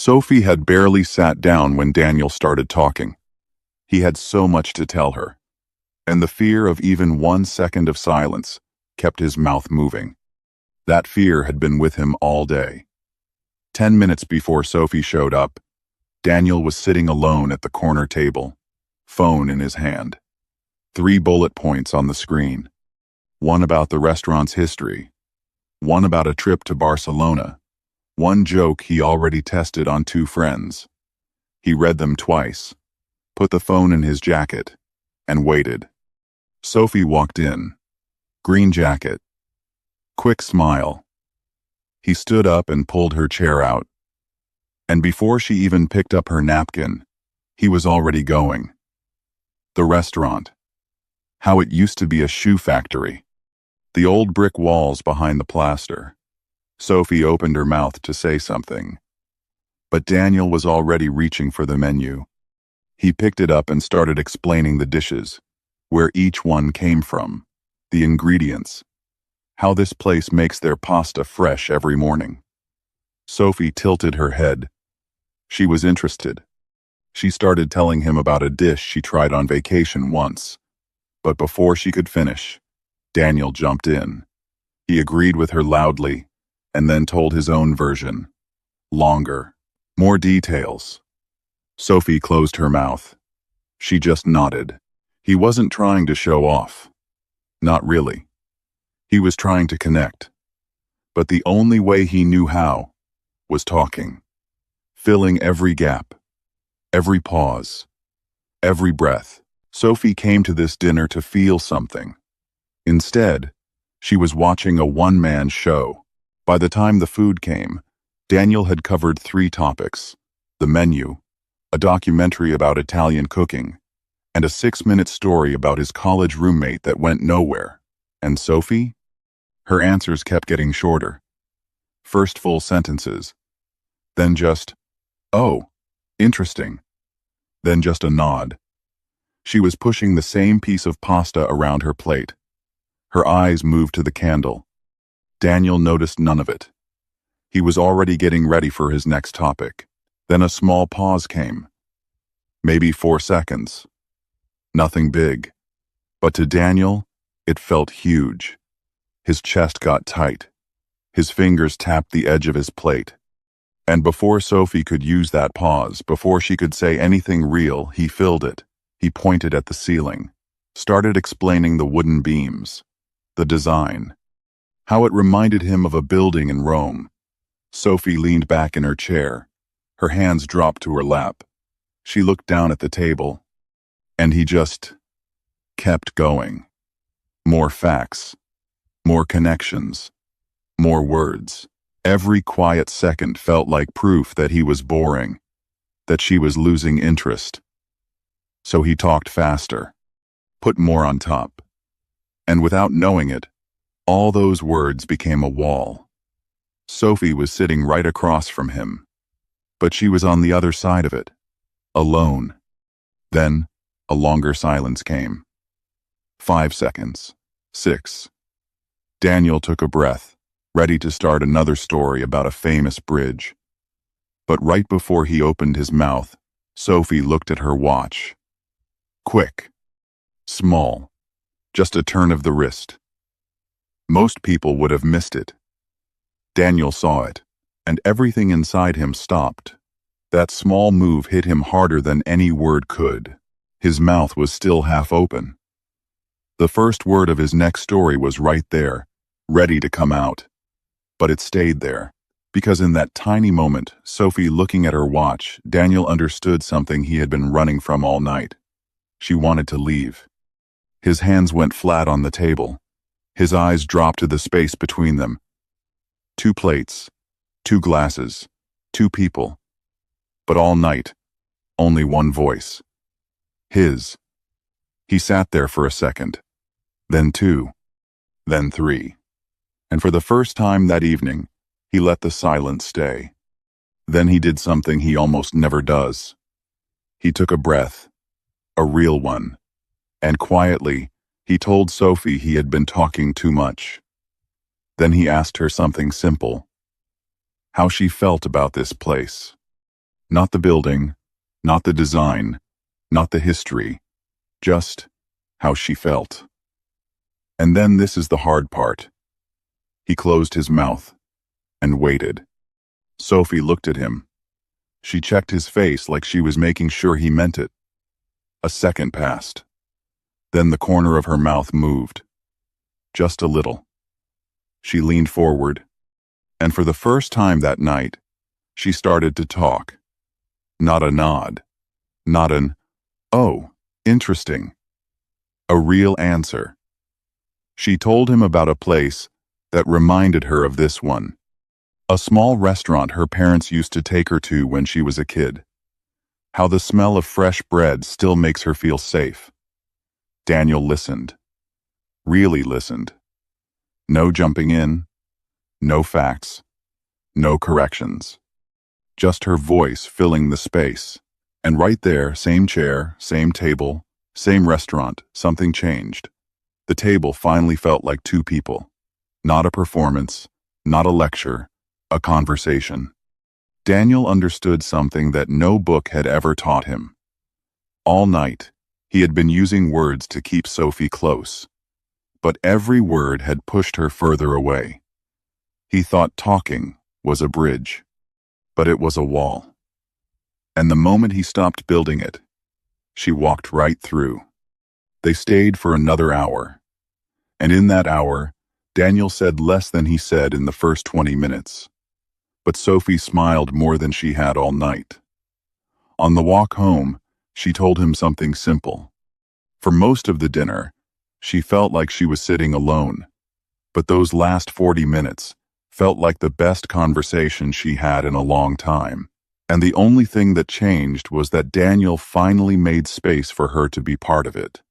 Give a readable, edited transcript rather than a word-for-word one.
Sophie had barely sat down when Daniel started talking. He had so much to tell her, and the fear of even 1 second of silence kept his mouth moving. That fear had been with him all day. 10 minutes before Sophie showed up, Daniel was sitting alone at the corner table, phone in his hand. 3 bullet points on the screen. One about the restaurant's history, one about a trip to Barcelona, one joke he already tested on 2 friends. He read them twice, put the phone in his jacket, and waited. Sophie walked in. Green jacket. Quick smile. He stood up and pulled her chair out. And before she even picked up her napkin, he was already going. The restaurant. How it used to be a shoe factory. The old brick walls behind the plaster. Sophie opened her mouth to say something. But Daniel was already reaching for the menu. He picked it up and started explaining the dishes, where each one came from, the ingredients, how this place makes their pasta fresh every morning. Sophie tilted her head. She was interested. She started telling him about a dish she tried on vacation once. But before she could finish, Daniel jumped in. He agreed with her loudly, and then told his own version. Longer. More details. Sophie closed her mouth. She just nodded. He wasn't trying to show off. Not really. He was trying to connect. But the only way he knew how was talking. Filling every gap. Every pause. Every breath. Sophie came to this dinner to feel something. Instead, she was watching a one-man show. By the time the food came, Daniel had covered 3 topics: the menu, a documentary about Italian cooking, and a 6-minute story about his college roommate that went nowhere. And Sophie? Her answers kept getting shorter. First full sentences. Then just, "Oh, interesting." Then just a nod. She was pushing the same piece of pasta around her plate. Her eyes moved to the candle. Daniel noticed none of it. He was already getting ready for his next topic. Then a small pause came. Maybe 4 seconds. Nothing big. But to Daniel, it felt huge. His chest got tight. His fingers tapped the edge of his plate. And before Sophie could use that pause, before she could say anything real, he filled it. He pointed at the ceiling, started explaining the wooden beams, the design, how it reminded him of a building in Rome. Sophie leaned back in her chair. Her hands dropped to her lap. She looked down at the table. And he just kept going. More facts. More connections. More words. Every quiet second felt like proof that he was boring, that she was losing interest. So he talked faster, put more on top. And without knowing it, all those words became a wall. Sophie was sitting right across from him, but she was on the other side of it, alone. Then, a longer silence came. 5 seconds. 6. Daniel took a breath, ready to start another story about a famous bridge. But right before he opened his mouth, Sophie looked at her watch. Quick. Small. Just a turn of the wrist. Most people would have missed it. Daniel saw it, and everything inside him stopped. That small move hit him harder than any word could. His mouth was still half open. The first word of his next story was right there, ready to come out. But it stayed there, because in that tiny moment, Sophie looking at her watch, Daniel understood something he had been running from all night. She wanted to leave. His hands went flat on the table. His eyes dropped to the space between them. 2 plates, 2 glasses, 2 people. But all night, only one voice. His. He sat there for a second, then 2, then 3. And for the first time that evening, he let the silence stay. Then he did something he almost never does. He took a breath, a real one, and quietly, he told Sophie he had been talking too much. Then he asked her something simple. How she felt about this place. Not the building, not the design, not the history, just how she felt. And then this is the hard part. He closed his mouth and waited. Sophie looked at him. She checked his face like she was making sure he meant it. A second passed. Then the corner of her mouth moved. Just a little. She leaned forward, and for the first time that night, she started to talk. Not a nod. Not an, "Oh, interesting." A real answer. She told him about a place that reminded her of this one. A small restaurant her parents used to take her to when she was a kid. How the smell of fresh bread still makes her feel safe. Daniel listened. Really listened. No jumping in. No facts. No corrections. Just her voice filling the space. And right there, same chair, same table, same restaurant, something changed. The table finally felt like two people. Not a performance, not a lecture, a conversation. Daniel understood something that no book had ever taught him. All night, he had been using words to keep Sophie close. But every word had pushed her further away. He thought talking was a bridge, but it was a wall. And the moment he stopped building it, she walked right through. They stayed for another hour. And in that hour, Daniel said less than he said in the first 20 minutes. But Sophie smiled more than she had all night. On the walk home, she told him something simple. For most of the dinner, she felt like she was sitting alone. But those last 40 minutes felt like the best conversation she had in a long time. And the only thing that changed was that Daniel finally made space for her to be part of it.